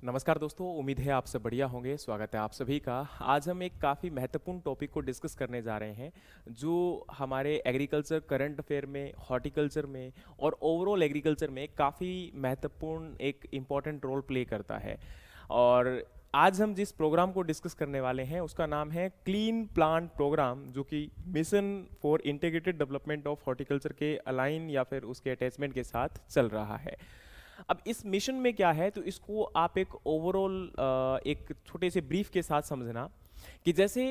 नमस्कार दोस्तों, उम्मीद है आप सब बढ़िया होंगे। स्वागत है आप सभी का। आज हम एक काफ़ी महत्वपूर्ण टॉपिक को डिस्कस करने जा रहे हैं जो हमारे एग्रीकल्चर करंट अफेयर में, हॉर्टिकल्चर में और ओवरऑल एग्रीकल्चर में काफ़ी महत्वपूर्ण एक इम्पॉर्टेंट रोल प्ले करता है। और आज हम जिस प्रोग्राम को डिस्कस करने वाले हैं उसका नाम है क्लीन प्लांट प्रोग्राम, जो कि mission for integrated development of horticulture के अलाइन या फिर उसके अटैचमेंट के साथ चल रहा है। अब इस मिशन में क्या है, तो इसको आप एक ओवरऑल एक छोटे से ब्रीफ के साथ समझना कि जैसे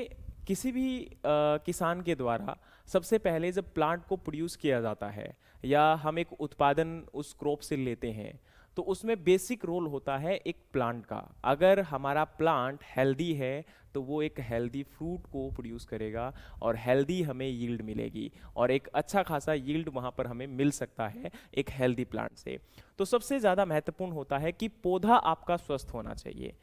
किसी भी किसान के द्वारा सबसे पहले जब प्लांट को प्रोड्यूस किया जाता है या हम एक उत्पादन उस क्रॉप से लेते हैं, तो उसमें बेसिक रोल होता है एक प्लांट का। अगर हमारा प्लांट हेल्दी है तो वो एक हेल्दी फ्रूट को प्रोड्यूस करेगा और हेल्दी हमें यील्ड मिलेगी और एक अच्छा खासा यील्ड वहाँ पर हमें मिल सकता है एक हेल्दी प्लांट से। तो सबसे ज़्यादा महत्वपूर्ण होता है कि पौधा आपका स्वस्थ होना चाहिए।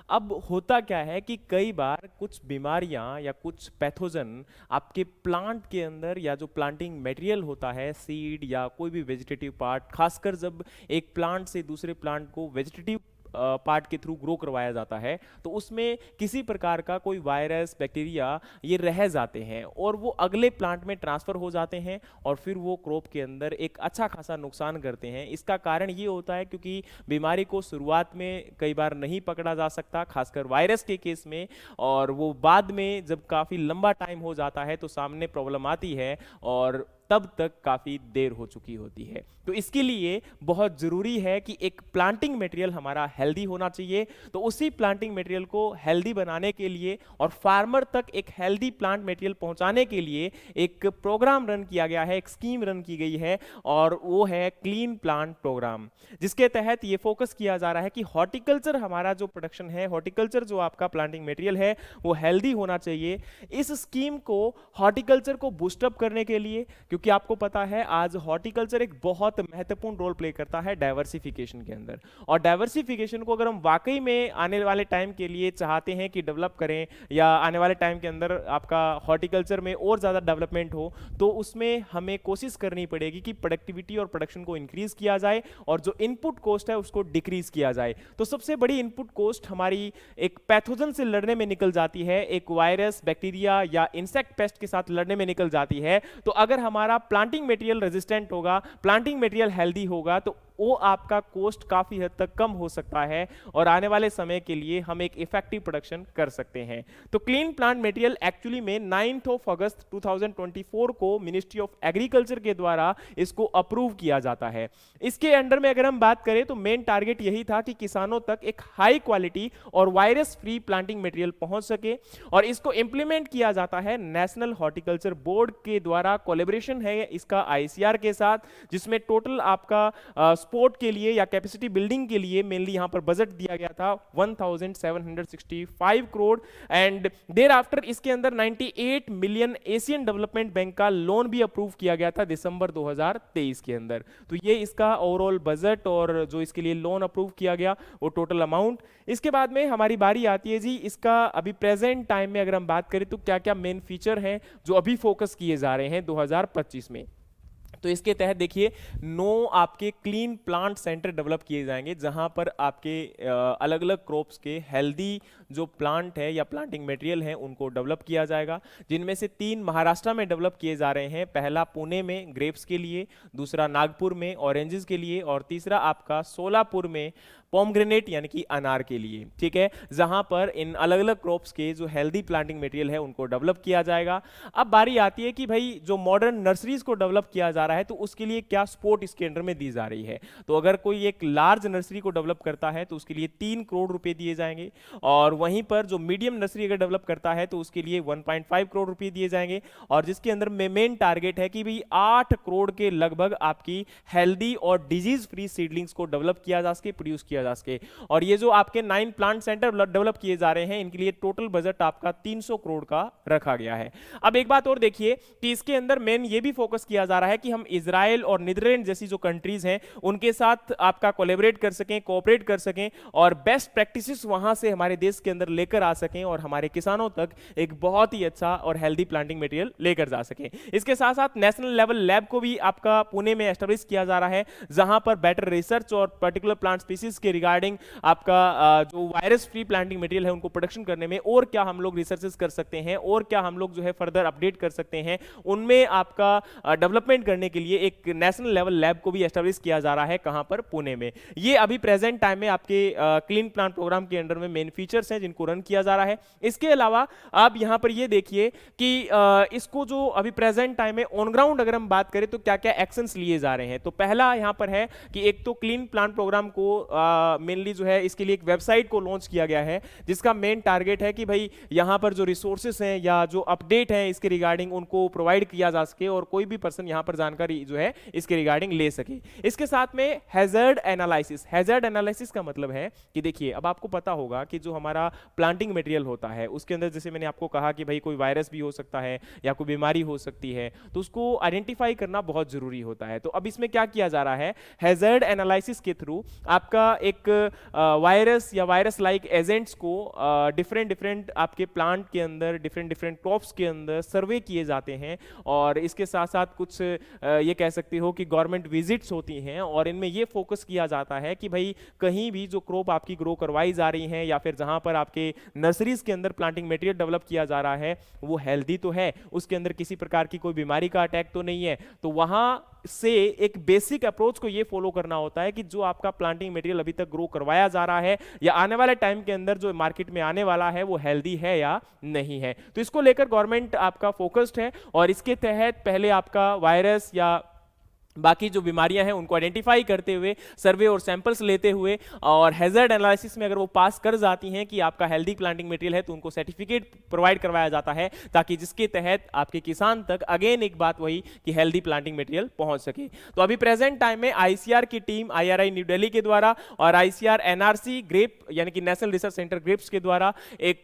अब होता क्या है कि कई बार कुछ बीमारियां या कुछ पैथोजन आपके प्लांट के अंदर या जो प्लांटिंग मटेरियल होता है, सीड या कोई भी वेजिटेटिव पार्ट, खासकर जब एक प्लांट से दूसरे प्लांट को वेजिटेटिव पार्ट के थ्रू ग्रो करवाया जाता है, तो उसमें किसी प्रकार का कोई वायरस, बैक्टीरिया ये रह जाते हैं और वो अगले प्लांट में ट्रांसफर हो जाते हैं और फिर वो क्रॉप के अंदर एक अच्छा खासा नुकसान करते हैं। इसका कारण ये होता है क्योंकि बीमारी को शुरुआत में कई बार नहीं पकड़ा जा सकता, खासकर वायरस के केस में, और वो बाद में जब काफ़ी लंबा टाइम हो जाता है तो सामने प्रॉब्लम आती है और तब तक काफ़ी देर हो चुकी होती है। तो इसके लिए बहुत ज़रूरी है कि एक प्लांटिंग मटेरियल हमारा हेल्दी होना चाहिए। तो उसी प्लांटिंग मटेरियल को हेल्दी बनाने के लिए और फार्मर तक एक हेल्दी प्लांट मटेरियल पहुंचाने के लिए एक प्रोग्राम रन किया गया है, एक स्कीम रन की गई है, और वो है क्लीन प्लांट प्रोग्राम, जिसके तहत ये फोकस किया जा रहा है कि हॉर्टिकल्चर हमारा जो प्रोडक्शन है, हॉर्टिकल्चर जो आपका प्लांटिंग मटेरियल है, वो हेल्दी होना चाहिए। इस स्कीम को हॉर्टिकल्चर को बूस्टअप करने के लिए, क्योंकि आपको पता है आज हॉर्टिकल्चर एक बहुत महत्वपूर्ण रोल प्ले करता है डाइवर्सिफिकेशन के अंदर, और डाइवर्सिफिकेशन को अगर हम वाकई में आने वाले टाइम के लिए चाहते हैं कि डेवलप करें या आने वाले टाइम के अंदर आपका हॉर्टिकल्चर में और ज़्यादा डेवलपमेंट हो, तो उसमें हमें कोशिश करनी पड़ेगी कि प्रोडक्टिविटी और प्रोडक्शन को इंक्रीज किया जाए और जो इनपुट कॉस्ट है उसको डिक्रीज किया जाए। तो सबसे बड़ी इनपुट कॉस्ट हमारी एक पैथोजन से लड़ने में निकल जाती है, एक वायरस, बैक्टीरिया या इंसेक्ट पेस्ट के साथ लड़ने में निकल जाती है। तो अगर हमारा प्लांटिंग मटेरियल रेजिस्टेंट होगा, प्लांटिंग मटेरियल हेल्दी होगा, तो वो आपका कॉस्ट काफी हद तक कम हो सकता है और आने वाले समय के लिए हम एक इफेक्टिव प्रोडक्शन कर सकते हैं। तो क्लीन प्लांट मटेरियल एक्चुअली में 9 अगस्त 2024 को मिनिस्ट्री ऑफ एग्रीकल्चर के द्वारा इसको अप्रूव किया जाता है। इसके अंडर में अगर हम बात करें तो मेन टारगेट यही था कि किसानों तक एक हाई क्वालिटी और वायरस फ्री प्लांटिंग मटेरियल पहुंच सके, और इसको इंप्लीमेंट किया जाता है नेशनल हॉर्टिकल्चर बोर्ड के द्वारा। कोलैबोरेशन है इसका आईसीआर के साथ, जिसमें टोटल आपका स्पोर्ट के लिए या कैपेसिटी बिल्डिंग के लिए मेनली यहां पर बजट दिया गया था 1765 करोड़, एंड देर आफ्टर इसके अंदर 98 मिलियन एशियन डेवलपमेंट बैंक का लोन भी अप्रूव किया गया था दिसंबर 2023 के अंदर। तो ये इसका ओवरऑल बजट और जो इसके लिए लोन अप्रूव किया गया वो टोटल अमाउंट। इसके बाद में हमारी बारी आती है जी, इसका अभी प्रेजेंट टाइम में अगर हम बात करें तो क्या क्या मेन फीचर हैं जो अभी फोकस किए जा रहे हैं 2025 में। तो इसके तहत देखिए 9 आपके क्लीन प्लांट सेंटर डेवलप किए जाएंगे, जहां पर आपके अलग अलग क्रॉप्स के हेल्दी जो प्लांट है या प्लांटिंग मटेरियल है उनको डेवलप किया जाएगा, जिनमें से 3 महाराष्ट्र में डेवलप किए जा रहे हैं। पहला पुणे में ग्रेप्स के लिए, दूसरा नागपुर में ऑरेंजेस के लिए, और तीसरा आपका सोलापुर में पोमग्रेनेट यानी कि अनार के लिए। ठीक है, जहां पर इन अलग अलग क्रॉप्स के जो हेल्दी प्लांटिंग मटेरियल है उनको डेवलप किया जाएगा। अब बारी आती है कि भाई जो मॉडर्न नर्सरीज को डेवलप किया जा रहा है तो उसके लिए क्या सपोर्ट इसके अंडर में दी जा रही है। तो अगर कोई एक लार्ज नर्सरी को डेवलप करता है तो उसके लिए 3 करोड़ रुपए दिए जाएंगे, और वहीं पर जो मीडियम नर्सरी अगर डेवलप करता है तो उसके लिए 1.5 करोड़ रुपए दिए जाएंगे, और जिसके अंदर में मेन टारगेट है कि भाई 8 करोड़ के लगभग आपकी हेल्दी और डिजीज फ्री सीडलिंग्स को डेवलप किया जा सके, प्रोड्यूस किया जा सके। और ये जो आपके 9 प्लांट सेंटर डेवलप किए जा रहे हैं, इनके लिए टोटल बजट आपका 300 करोड़ का रखा गया है। अब एक बात और देखिए कि इसके अंदर मेन ये भी फोकस किया जा रहा है कि हम इजराइल और नीदरलैंड जैसी जो कंट्रीज हैं उनके साथ आपका कोलैबोरेट कर सकें, कोऑपरेट कर सकें, और बेस्ट प्रैक्टिसेस वहां से हमारे देश के अंदर लेकर आ सकें और हमारे किसानों तक एक बहुत ही अच्छा और हेल्दी प्लांटिंग मटेरियल लेकर जा सकें। इसके साथ साथ नेशनल लेवल लैब को भी आपका पुणे में एस्टेब्लिश किया जा रहा है, जहां पर बेटर रिसर्च और पर्टिकुलर प्लांट स्पीसीज के रिगार्डिंग आपका जो वायरस फ्री प्लांटिंग मटेरियल है उनको प्रोडक्शन करने में और क्या हम लोग रिसर्चेस कर सकते हैं और क्या हम लोग जो है फर्दर अपडेट कर सकते हैं, उनमें आपका डेवलपमेंट करने के लिए एक नेशनल लेवल लैब को भी एस्टेब्लिश किया जा रहा है। कहां पर? पुणे में। ये अभी प्रेजेंट टाइम में आपके क्लीन प्लांट प्रोग्राम के अंडर में मेन फीचर्स हैं जिनको रन किया जा रहा है। इसके अलावा आप यहां पर ये देखिए कि इसको जो अभी प्रेजेंट टाइम में ऑन ग्राउंड अगर हम बात करें तो क्या क्या एक्शंस लिए जा रहे हैं। तो पहला यहां पर है कि एक तो क्लीन प्लांट प्रोग्राम को मेनली जो है इसके लिए एक वेबसाइट को लॉन्च किया गया है जिसका मेन टारगेट है कि भाई यहां पर जो रिसोर्सेस हैं या जो अपडेट है इसके रिगार्डिंग उनको प्रोवाइड किया जा सके और कोई भी पर्सन यहां पर जानकारी जो है इसके रिगार्डिंग ले सके। इसके साथ में हैजर्ड एनालिसिस। हैजर्ड एनालिसिस का मतलब है कि देखिए अब आपको पता होगा कि जो हमारा प्लांटिंग मटेरियल होता है उसके अंदर जैसे मैंने आपको कहा कि भाई कोई वायरस भी हो सकता है या कोई बीमारी हो सकती है, तो उसको आइडेंटिफाई करना बहुत जरूरी होता है। तो अब इसमें क्या किया जा रहा है, हैजर्ड एनालिसिस के थ्रू आपका एक वायरस या वायरस लाइक एजेंट्स को डिफरेंट डिफरेंट आपके प्लांट के अंदर डिफरेंट डिफरेंट क्रॉप्स के अंदर सर्वे किए जाते हैं और इसके साथ साथ कुछ ये कह सकते हो कि गवर्नमेंट विजिट्स होती हैं और इनमें ये फोकस किया जाता है कि भाई कहीं भी जो क्रॉप आपकी ग्रो करवाई जा रही है या फिर जहां पर आपके नर्सरीज के अंदर प्लांटिंग मटेरियल डेवलप किया जा रहा है वो हेल्दी तो है, उसके अंदर किसी प्रकार की कोई बीमारी का अटैक तो नहीं है। तो वहां से एक बेसिक अप्रोच को ये फॉलो करना होता है कि जो आपका प्लांटिंग मटेरियल अभी तक ग्रो करवाया जा रहा है या आने वाले टाइम के अंदर जो मार्केट में आने वाला है वो हेल्दी है या नहीं है। तो इसको लेकर गवर्नमेंट आपका फोकस्ड है और इसके तहत पहले आपका वायरस या बाकी जो बीमारियां हैं उनको आइडेंटिफाई करते हुए सर्वे और सैंपल्स लेते हुए और हैजर्ड एनालिसिस में अगर वो पास कर जाती हैं कि आपका हेल्दी प्लांटिंग मटेरियल है तो उनको सर्टिफिकेट प्रोवाइड करवाया जाता है ताकि जिसके तहत आपके किसान तक अगेन एक बात वही कि हेल्दी प्लांटिंग मटेरियल पहुंच सके। तो अभी प्रेजेंट टाइम में आईसीआर की टीम आईआरआई न्यू दिल्ली के द्वारा और आईसीआर एनआरसी ग्रेप यानी कि नेशनल रिसर्च सेंटर ग्रेप्स के द्वारा एक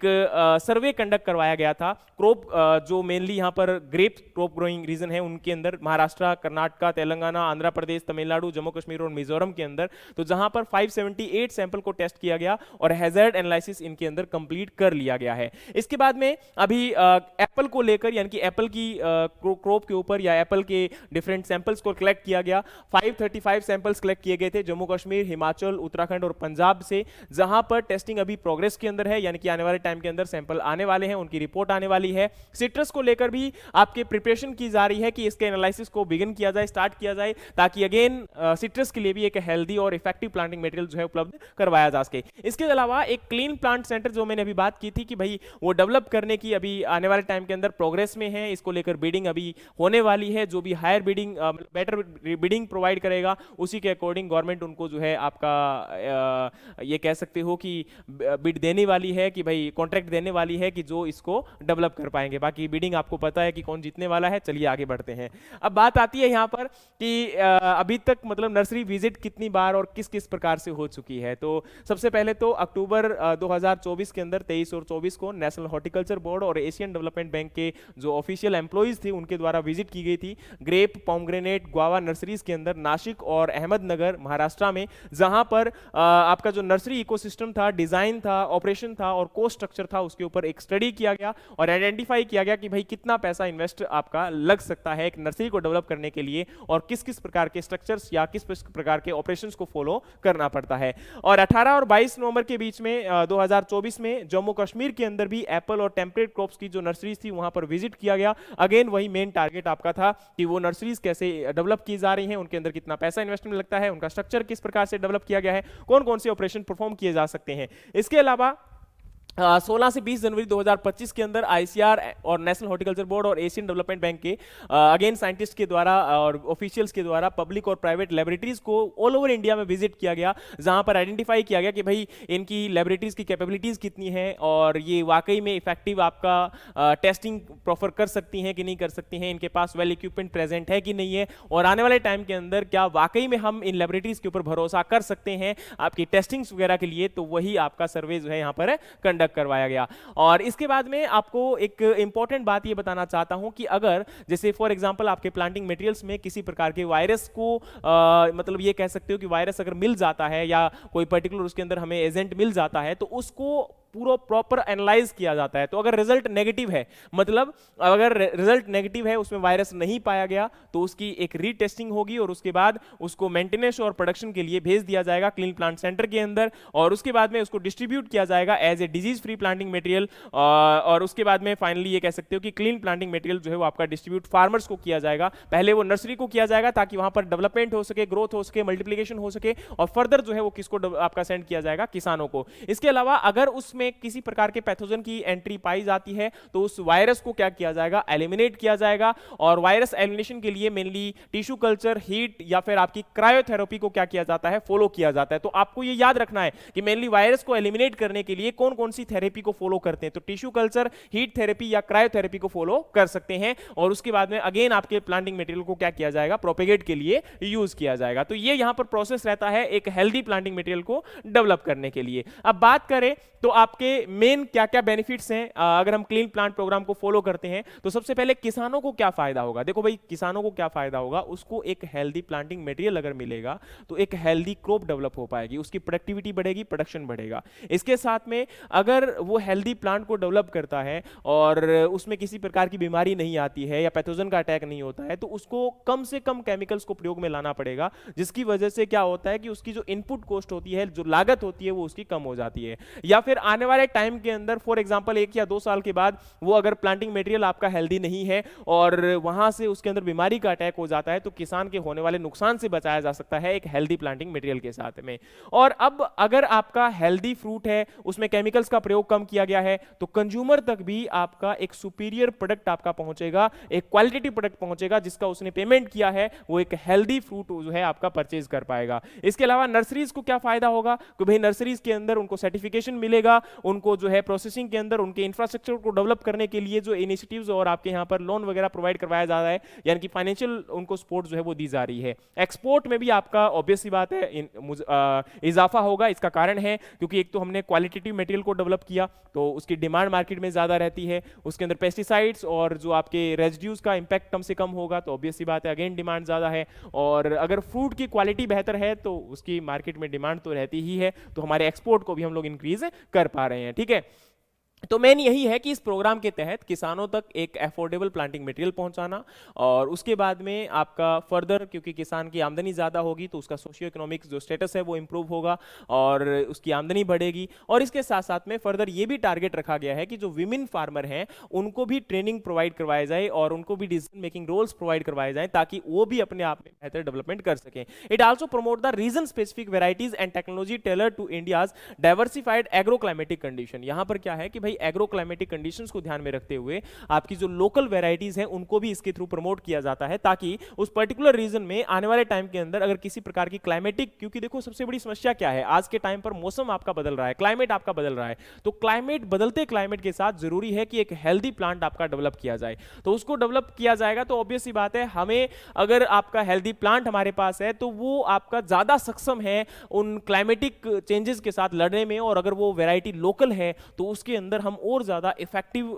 सर्वे कंडक्ट करवाया गया था। क्रॉप जो मेनली यहाँ पर ग्रेप क्रॉप ग्रोइंग रीजन है उनके अंदर महाराष्ट्र, कर्नाटका, तेलंगाना, आंध्र प्रदेश, तमिलनाडु, जम्मू कश्मीर और मिजोरम के अंदर, तो जहां पर 578 सैंपल को टेस्ट किया गया और हैजर्ड एनालिसिस इनके अंदर कंप्लीट कर लिया गया है। इसके बाद में अभी एप्पल को लेकर यानी कि एप्पल की क्रॉप के ऊपर या एप्पल के डिफरेंट सैंपल्स को कलेक्ट किया गया। 535 सैंपल्स कलेक्ट किए गए थे जम्मू कश्मीर, हिमाचल, उत्तराखंड और पंजाब से, जहां पर टेस्टिंग अभी प्रोग्रेस के अंदर है यानी कि आने वाले टाइम के अंदर सैंपल आने वाले हैं, उनकी रिपोर्ट आने वाली है। सिट्रस को लेकर भी आपके प्रिपरेशन की जा रही है कि इसके एनालिसिस को बिगिन किया जाए, स्टार्ट किया जाए ताकि अगेन सिट्रस के लिए भी एक हेल्दी और इफेक्टिव प्लांटिंग मटेरियल जो है उपलब्ध करवाया जा सके। इसके अलावा एक क्लीन प्लांट सेंटर जो मैंने अभी बात की थी कि भाई वो डेवलप करने की अभी आने वाले टाइम के अंदर प्रोग्रेस में है, इसको लेकर बिडिंग अभी होने वाली है। जो भी higher bidding better bidding provide करेगा उसी के अकॉर्डिंग गवर्नमेंट उनको जो है आपका ये कह सकते हो कि बिड देने वाली है कि भाई कॉन्ट्रैक्ट देने वाली है कि जो इसको डेवलप कर पाएंगे। बाकी बिडिंग आपको पता है कि कौन जीतने वाला है। चलिए आगे बढ़ते हैं। अब बात आती है यहाँ पर कि अभी तक मतलब नर्सरी विजिट कितनी बार और किस किस प्रकार से हो चुकी है। तो सबसे पहले तो अक्टूबर 2024 के अंदर 23 और 24 को नेशनल हॉर्टिकल्चर बोर्ड और एशियन डेवलपमेंट बैंक के जो ऑफिशियल एम्प्लॉइज थे उनके द्वारा विजिट की गई थी ग्रेप, पोमग्रेनेट, गुआवा नर्सरीज के अंदर नासिक और अहमदनगर महाराष्ट्र में, जहां पर आपका जो नर्सरी इकोसिस्टम था, डिजाइन था, ऑपरेशन था और कोस्ट स्ट्रक्चर था उसके ऊपर एक स्टडी किया गया और आइडेंटिफाई किया गया कि भाई कितना पैसा इन्वेस्ट आपका लग सकता है एक नर्सरी को डेवलप करने के लिए और किस किस प्रकार के स्ट्रक्चर्स या किस प्रकार के ऑपरेशंस को फॉलो करना पड़ता है। और 18 और 22 नवंबर के बीच में 2024 में जम्मू कश्मीर के अंदर भी एप्पल और टेम्परेट क्रॉप्स की जो नर्सरीज थी वहां पर विजिट किया गया। अगेन वही मेन टारगेट आपका था कि वो नर्सरीज कैसे डेवलप की जा रही हैं, उनके अंदर कितना पैसा इन्वेस्टमेंट लगता है, उनका स्ट्रक्चर किस प्रकार से डेवलप किया गया है, कौन कौन से ऑपरेशन परफॉर्म किए जा सकते हैं। इसके अलावा 16 से 20 जनवरी 2025 के अंदर आईसीआर और नेशनल हॉर्टिकल्चर बोर्ड और एशियन डेवलपमेंट बैंक के अगेन साइंटिस्ट के द्वारा और ऑफिशियल्स के द्वारा पब्लिक और प्राइवेट लेबोरेटरीज को ऑल ओवर इंडिया में विजिट किया गया, जहां पर आइडेंटिफाई किया गया कि भाई इनकी लेबोरेटरीज की कैपेबिलिटीज कितनी है और ये वाकई में इफेक्टिव आपका टेस्टिंग प्रोफर कर सकती हैं कि नहीं कर सकती हैं, इनके पास वेल इक्विपमेंट प्रेजेंट है कि नहीं है और आने वाले टाइम के अंदर क्या वाकई में हम इन लेबोरेटरीज के ऊपर भरोसा कर सकते हैं आपकी टेस्टिंग्स वगैरह के लिए। तो वही आपका सर्वे जो है यहाँ पर कंडक्ट करवाया गया। और इसके बाद में आपको एक इंपॉर्टेंट बात ये बताना चाहता हूं कि अगर जैसे फॉर एग्जांपल आपके प्लांटिंग मटेरियल्स में किसी प्रकार के वायरस को मतलब ये कह सकते हो कि वायरस अगर मिल जाता है या कोई पर्टिकुलर उसके अंदर हमें एजेंट मिल जाता है तो उसको पूरा प्रॉपर एनालाइज किया जाता है। तो अगर रिजल्ट नेगेटिव है, मतलब अगर रिजल्ट नेगेटिव है, उसमें वायरस नहीं पाया गया, तो उसकी एक रीटेस्टिंग होगी और उसके बाद उसको मेंटेनेंस और प्रोडक्शन के लिए भेज दिया जाएगा क्लीन प्लांट सेंटर के अंदर, और उसके बाद में उसको डिस्ट्रीब्यूट किया जाएगा as a disease free planting material. और उसके बाद में फाइनली ये कह सकते हो कि क्लीन प्लांटिंग मटेरियल जो है वो आपका डिस्ट्रीब्यूट फार्मर्स को किया जाएगा। पहले वो नर्सरी को किया जाएगा ताकि वहां पर डेवलपमेंट हो सके, ग्रोथ हो सके, मल्टीप्लिकेशन हो सके, और फर्दर जो है वो किसको आपका सेंड किया जाएगा, किसानों को। इसके अलावा अगर उसमें किसी प्रकार के पैथोजन की एंट्री पाई जाती है तो उस वायरस को क्या किया जाएगा, एलिमिनेट किया जाएगा। और वायरस एलिमिनेशन के लिए मेनली टिश्यू कल्चर, हीट या फिर आपकी क्रायोथेरेपी को क्या किया जाता है, फॉलो किया जाता है। तो आपको ये याद रखना है कि मेनली वायरस को एलिमिनेट करने के लिए कौन कौन सी थेरेपी को फॉलो करते हैं। तो टिश्यू कल्चर, हीट थेरेपी या क्रायोथेरेपी को फॉलो कर सकते हैं, और उसके बाद में अगेन आपके प्लांटिंग मटेरियल को क्या किया जाएगा, प्रोपेगेट के लिए यूज किया जाएगा। तो ये यहां पर प्रोसेस रहता है एक हेल्दी प्लांटिंग मटेरियल को डेवलप करने के लिए। अब बात करें तो आपके मेन क्या क्या बेनिफिट्स हैं अगर हम क्लीन प्लांट प्रोग्राम को फॉलो करते हैं। तो सबसे पहले किसानों को क्या फायदा होगा, देखो भाई किसानों को क्या फायदा होगा, उसको एक हेल्दी प्लांटिंग मटेरियल अगर मिलेगा तो एक हेल्दी क्रॉप डेवलप हो पाएगी, उसकी प्रोडक्टिविटी बढ़ेगी, प्रोडक्शन बढ़ेगा। इसके साथ में अगर वो हेल्दी प्लांट को डेवलप करता है और उसमें किसी प्रकार की बीमारी नहीं आती है या पैथोजन का अटैक नहीं होता है, तो उसको कम से कम केमिकल्स को प्रयोग में लाना पड़ेगा, जिसकी वजह से क्या होता है कि उसकी जो इनपुट कॉस्ट होती है, जो लागत होती है, वो उसकी कम हो जाती है। या फिर आने वाले टाइम के अंदर फॉर एग्जांपल 1 या 2 साल के बाद वो अगर प्लांटिंग मटेरियल आपका हेल्दी नहीं है और वहां से उसके अंदर बीमारी का अटैक हो जाता है, तो किसान के होने वाले नुकसान से बचाया जा सकता है एक हेल्दी प्लांटिंग मटेरियल के साथ में। और अब अगर आपका हेल्दी फ्रूट है, उसमें केमिकल्स का प्रयोग कम किया गया है, तो कंज्यूमर तक भी आपका एक सुपीरियर प्रोडक्ट आपका पहुंचेगा, एक क्वालिटी प्रोडक्ट पहुंचेगा, जिसका उसने पेमेंट किया है वो एक हेल्दी फ्रूट जो है आपका परचेज कर पाएगा। इसके अलावा नर्सरीज को क्या फायदा होगा कि भाई नर्सरीज के अंदर उनको सर्टिफिकेशन मिलेगा, उनको जो है प्रोसेसिंग के अंदर उनके इंफ्रास्ट्रक्चर को डेवलप करने के लिए जो इनिशिएटिव्स और आपके यहां पर लोन वगैरह प्रोवाइड करवाया जा रहा है, यानी कि फाइनेंशियल उनको सपोर्ट जो है वो दी जा रही है। एक्सपोर्ट में भी आपका ऑब्वियस सी बात है इजाफा होगा। इसका कारण है क्योंकि एक तो हमने क्वालिटेटिव मटेरियल को डेवलप किया तो उसकी डिमांड मार्केट में ज्यादा रहती है, उसके अंदर पेस्टिसाइड्स और जो आपके रेजिड्यूज का इंपैक्ट कम से कम होगा, तो ऑब्वियस सी बात है अगेन डिमांड ज्यादा है। और अगर फ्रूट की क्वालिटी बेहतर है तो उसकी मार्केट में डिमांड तो रहती ही है, तो हमारे एक्सपोर्ट को भी हम लोग इंक्रीज कर पा रहे हैं। ठीक है, तो मेन यही है कि इस प्रोग्राम के तहत किसानों तक एक अफोर्डेबल प्लांटिंग मटेरियल पहुंचाना, और उसके बाद में आपका फर्दर क्योंकि किसान की आमदनी ज़्यादा होगी तो उसका सोशियो इकोनॉमिक जो स्टेटस है वो इंप्रूव होगा और उसकी आमदनी बढ़ेगी। और इसके साथ साथ में फर्दर ये भी टारगेट रखा गया है कि जो विमेन फार्मर हैं उनको भी ट्रेनिंग प्रोवाइड करवाया जाए और उनको भी डिसीजन मेकिंग रोल्स प्रोवाइड करवाए जाए, ताकि वो भी अपने आप में बेहतर डेवलपमेंट कर सकें। It also promote the region specific varieties and technology tailor to India's diversified agro climatic condition. यहां पर क्या है कि भाई एग्रो क्लाइमेटिक कंडीशंस को ध्यान में रखते हुए आपकी जो लोकल वेराइटीज हैं उनको भी इसके थ्रू प्रमोट किया जाता है, ताकि उस पर्टिकुलर रीजन में आने वाले टाइम के अंदर अगर किसी प्रकार की क्लाइमेटिक, क्योंकि देखो सबसे बड़ी समस्या क्या है आज के टाइम पर, मौसम आपका बदल रहा है, क्लाइमेट आपका बदल रहा है, तो क्लाइमेट बदलते क्लाइमेट के साथ जरूरी है कि एक हेल्दी प्लांट आपका डेवलप किया जाए। तो उसको डेवलप किया जाएगा तो ऑब्वियस सी बात है हमें, अगर आपका हेल्दी प्लांट हमारे पास है तो वो आपका ज्यादा सक्षम है उन क्लाइमेटिक चेंजेस के साथ लड़ने में, और अगर वो वेराइटी लोकल है तो उसके अंदर हम और ज्यादा इफेक्टिव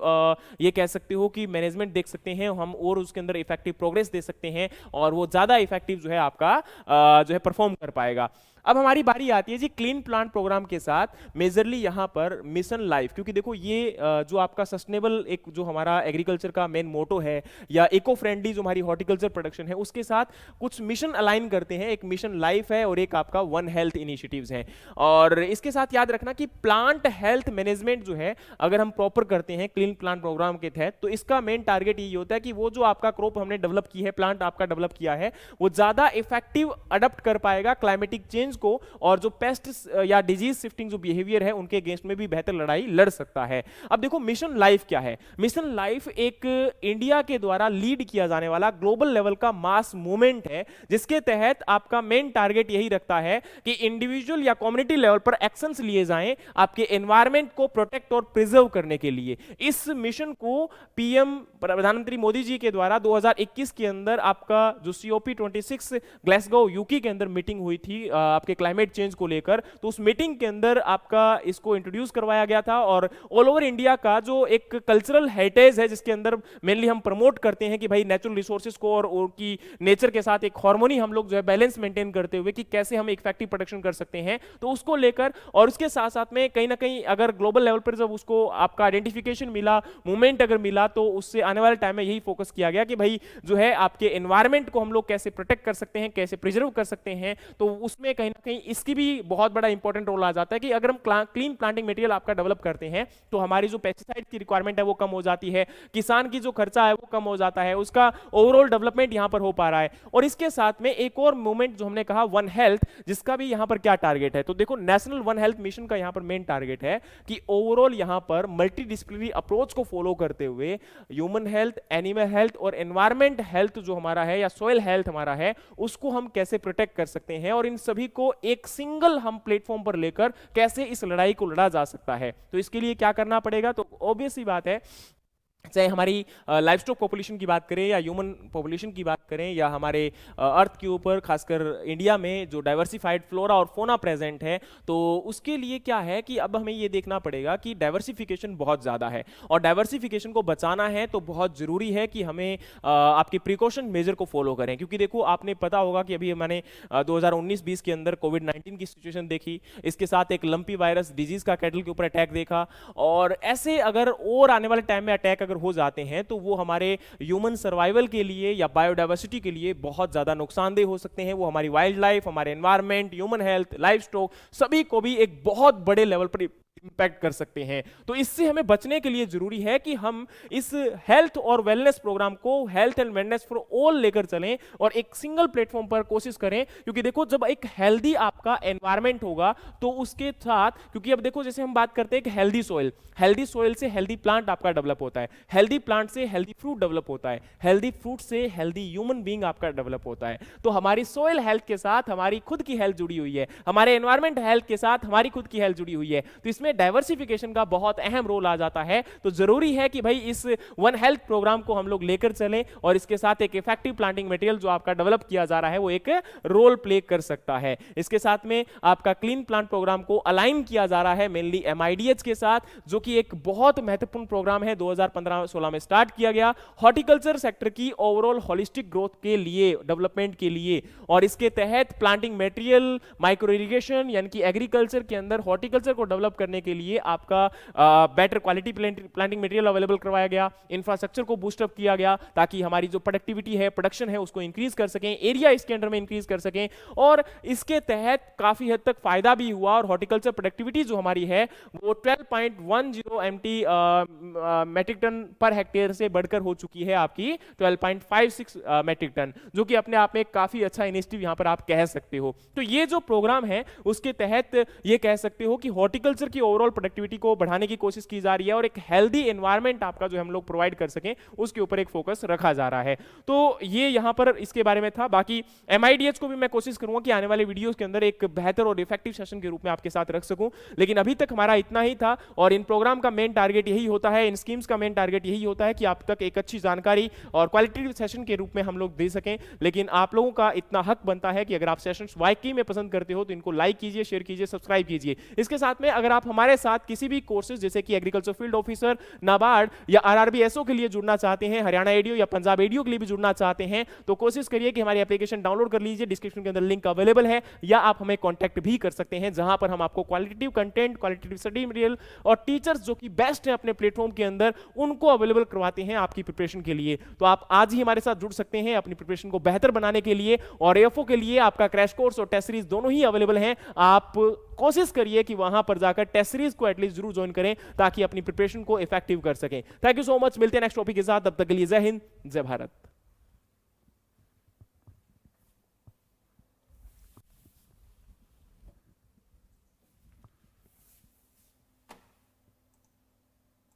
ये कह सकते हो कि मैनेजमेंट देख सकते हैं हम, और उसके अंदर इफेक्टिव प्रोग्रेस दे सकते हैं और वो ज्यादा इफेक्टिव जो है आपका जो है परफॉर्म कर पाएगा। अब हमारी बारी आती है जी क्लीन प्लांट प्रोग्राम के साथ मेजरली यहां पर मिशन लाइफ, क्योंकि देखो ये जो आपका सस्टेनेबल एक जो हमारा एग्रीकल्चर का मेन मोटो है या इको फ्रेंडली जो हमारी हॉर्टिकल्चर प्रोडक्शन है उसके साथ कुछ मिशन अलाइन करते हैं। एक मिशन लाइफ है और एक आपका वन हेल्थ इनिशिएटिव्स हैं, और इसके साथ याद रखना कि प्लांट हेल्थ मैनेजमेंट जो है अगर हम प्रॉपर करते हैं क्लीन प्लांट प्रोग्राम के तहत, तो इसका मेन टारगेट यही होता है कि वो जो आपका क्रॉप हमने डेवलप की है, प्लांट आपका डेवलप किया है, वो ज्यादा इफेक्टिव अडॉप्ट कर पाएगा क्लाइमेटिक चेंज को, और जो पेस्ट या डिजीज शिफ्टिंग जो बिहेवियर है उनके अगेंस्ट में भी बेहतर लड़ाई लड़ सकता है। अब देखो मिशन लाइफ क्या है। मिशन लाइफ एक इंडिया के द्वारा लीड किया जाने वाला ग्लोबल लेवल का मास मूवमेंट है, जिसके तहत आपका मेन टारगेट यही रखता है कि इंडिविजुअल या कम्युनिटी लेवल पर एक्शंस लिए जाएं आपके एनवायरमेंट को प्रोटेक्ट और प्रिजर्व करने के लिए। इस मिशन को पीएम प्रधानमंत्री मोदी जी के द्वारा 2021 के अंदर आपका जो COP26 ग्लासगो यूके के अंदर मीटिंग हुई थी आपके क्लाइमेट चेंज को लेकर। तो उस मीटिंग के अंदर आपका इसको इंट्रोड्यूस करवाया गया था और ऑल ओवर इंडिया का जो एक कल्चरल हेरिटेज है जिसके अंदर मेनली हम प्रमोट करते हैं कि भाई नेचुरल रिसोर्सेज को और उनकी नेचर के साथ एक हार्मोनी हम लोग जो है बैलेंस मेंटेन करते हुए कि कैसे हम इफेक्टिव प्रोटेक्शन कर सकते हैं, तो उसको लेकर और उसके साथ साथ में कहीं ना कहीं अगर ग्लोबल लेवल पर जब उसको आपका आइडेंटिफिकेशन मिला, मूवमेंट अगर मिला, तो उससे आने वाले टाइम में यही फोकस किया गया कि भाई जो है आपके एनवायरमेंट को हम लोग कैसे प्रोटेक्ट कर सकते हैं, कैसे प्रिजर्व कर सकते हैं। तो उसमें कहीं ना कहीं इसकी भी बहुत बड़ा इंपॉर्टेंट रोल आ जाता है कि अगर हम क्लीन प्लांटिंग मटेरियल आपका डेवलप करते हैं तो हमारी जो पेस्टिसाइड की रिक्वायरमेंट है वो कम हो जाती है, किसान की जो खर्चा है वो कम हो जाता है, उसका ओवरऑल डेवलपमेंट यहां पर हो पा रहा है। और इसके साथ में एक और मूवमेंट जो हमने कहा वन हेल्थ, जिसका भी यहां पर क्या टारगेट है, तो देखो नेशनल वन हेल्थ मिशन का यहां पर मेन टारगेट है कि ओवरऑल यहां पर मल्टी डिसिप्लिनरी अप्रोच को फॉलो करते हुए ह्यूमन हेल्थ, एनिमल हेल्थ और एनवायरमेंट हेल्थ जो हमारा है या सॉइल हेल्थ हमारा है उसको हम कैसे प्रोटेक्ट कर सकते हैं और इन सभी को एक सिंगल हम प्लेटफॉर्म पर लेकर कैसे इस लड़ाई को लड़ा जा सकता है। तो इसके लिए क्या करना पड़ेगा, तो ऑब्वियस सी बात है, चाहे हमारी लाइवस्टॉक पॉपुलेशन की बात करें या ह्यूमन पॉपुलेशन की बात करें या हमारे अर्थ के ऊपर खासकर इंडिया में जो डाइवर्सिफाइड फ्लोरा और फोना प्रेजेंट है, तो उसके लिए क्या है कि अब हमें ये देखना पड़ेगा कि डाइवर्सिफिकेशन बहुत ज़्यादा है और डाइवर्सिफिकेशन को बचाना है तो बहुत ज़रूरी है कि हमें आपके प्रिकॉशन मेजर को फॉलो करें। क्योंकि देखो आपने पता होगा कि अभी मैंने 2019-20 के अंदर कोविड-19 की सिचुएशन देखी, इसके साथ एक लंपी वायरस डिजीज का कैटल के ऊपर अटैक देखा, और ऐसे अगर और आने वाले टाइम में अटैक अगर हो जाते हैं तो वो हमारे ह्यूमन सर्वाइवल के लिए या बायोडाइवर्सिटी के लिए बहुत ज्यादा नुकसानदेह हो सकते हैं। वो हमारी वाइल्ड लाइफ, हमारे environment, human health, life stock सभी को भी एक बहुत बड़े लेवल पर इंपैक्ट कर सकते हैं। तो इससे हमें बचने के लिए जरूरी है कि हम इस हेल्थ और वेलनेस प्रोग्राम को health and wellness for all लेकर चलें और एक सिंगल प्लेटफॉर्म पर कोशिश करें। क्योंकि देखो जब एक हेल्दी आपका एनवायरनमेंट होगा तो उसके साथ, क्योंकि अब देखो जैसे हम बात करते हैं कि हेल्दी सॉइल से हेल्दी प्लांट आपका डेवलप होता है, हेल्दी प्लांट से हेल्दी फ्रूट डेवलप होता है, हेल्दी फ्रूट से हेल्दी ह्यूमन बीइंग आपका डेवलप होता है। तो हमारी सॉइल हेल्थ के साथ हमारी खुद की हेल्थ जुड़ी हुई है, हमारे एनवायरनमेंट हेल्थ के साथ हमारी खुद की हेल्थ जुड़ी हुई है। तो इसमें डाइवर्सिफिकेशन का बहुत अहम रोल आ जाता है। तो जरूरी है कि भाई इस वन हेल्थ प्रोग्राम को हम लोग लेकर चलें और इसके साथ एक इफेक्टिव प्लांटिंग मटेरियल जो आपका डेवलप किया जा रहा है वो एक रोल प्ले कर सकता है। इसके साथ में आपका क्लीन प्लांट प्रोग्राम को अलाइन किया जा रहा है मेनली MIDH के साथ, जो कि एक बहुत महत्वपूर्ण प्रोग्राम है, 2015-16 में स्टार्ट किया गया हॉर्टिकल्चर सेक्टर की ओवरऑल होलिस्टिक ग्रोथ के लिए, डेवलपमेंट के लिए। और इसके तहत प्लांटिंग मटेरियल, माइक्रो इरिगेशन यानी कि एग्रीकल्चर के अंदर हॉर्टिकल्चर को डेवलप करने के लिए आपका better quality planting material available करवाया गया, इंफ्रास्ट्रक्चर को बूस्टअप किया गया ताकि हमारी जो प्रोडक्टिविटी है, प्रोडक्शन है, उसको इंक्रीज कर सकें, एरिया इसके अंडर में इंक्रीज कर सकें। और इसके तहत काफी हद तक फायदा भी हुआ और हॉर्टिकल्चर प्रोडक्टिविटी जो हमारी है वो 12.10 MT metric ton per hectare से बढ़कर हो चुकी है आपकी 12.56 मेट्रिक टन, जो कि अपने आप में काफी अच्छा इनिशिएटिव यहां पर आप कह सकते हो। तो ये जो प्रोग्राम है उसके तहत ये कह सकते हो कि हॉर्टिकल्चर की ओवरऑल प्रोडक्टिविटी को बढ़ाने की कोशिश की जा रही है और एक हेल्दी एनवायरनमेंट आपका जो हम लोग प्रोवाइड कर सकें उसके ऊपर एक फोकस रखा जा रहा है। तो ये यहां पर इसके बारे में था। बाकी MIDH को भी मैं कोशिश करूंगा कि आने वाले वीडियोस के अंदर एक बेहतर और इफेक्टिव सेशन के रूप में आपके साथ रख सकूं, लेकिन अभी तक हमारा इतना ही था। और इन प्रोग्राम का मेन टारगेट यही होता है, इन स्कीम्स का मेन टारगेट यही होता है कि आप तक एक अच्छी जानकारी और क्वालिटेटिव सेशन के रूप में हम लोग दे सकें। लेकिन आप लोगों का इतना हक बनता है कि अगर आप सेशंस वाकई में पसंद करते हो तो इनको लाइक कीजिए, शेयर कीजिए, सब्सक्राइब कीजिए। इसके साथ में अगर आप हमारे साथ किसी भी कोर्सेज जैसे कि एग्रीकल्चर फील्ड ऑफिसर, नाबार्ड या RRB SO के लिए जुड़ना चाहते हैं, हरियाणा एडीओ या पंजाब एडीओ के लिए भी जुड़ना चाहते हैं, तो कोशिश करिए कि हमारी एप्लीकेशन डाउनलोड कर लीजिए। डिस्क्रिप्शन के अंदर लिंक अवेलेबल है, या आप हमें कॉन्टैक्ट भी कर सकते हैं, जहां पर हम आपको qualitative content, qualitative study material और टीचर्स जो कि बेस्ट है अपने प्लेटफॉर्म के अंदर, उनको अवेलेबल करवाते हैं आपकी प्रिपरेशन के लिए। तो आप आज ही हमारे साथ जुड़ सकते हैं अपनी प्रिपरेशन को बेहतर बनाने के लिए। और AFO के लिए आपका क्रैश कोर्स और टेस्ट सीरीज दोनों ही अवेलेबल हैं। आप कोशिश करिए कि वहां पर जाकर टेस्ट सीरीज को एटलीस्ट जरूर ज्वाइन करें ताकि अपनी प्रिपरेशन को इफेक्टिव कर सकें। थैंक यू सो मच, मिलते हैं नेक्स्ट टॉपिक के साथ, तब तक के लिए जय हिंद, जय भारत।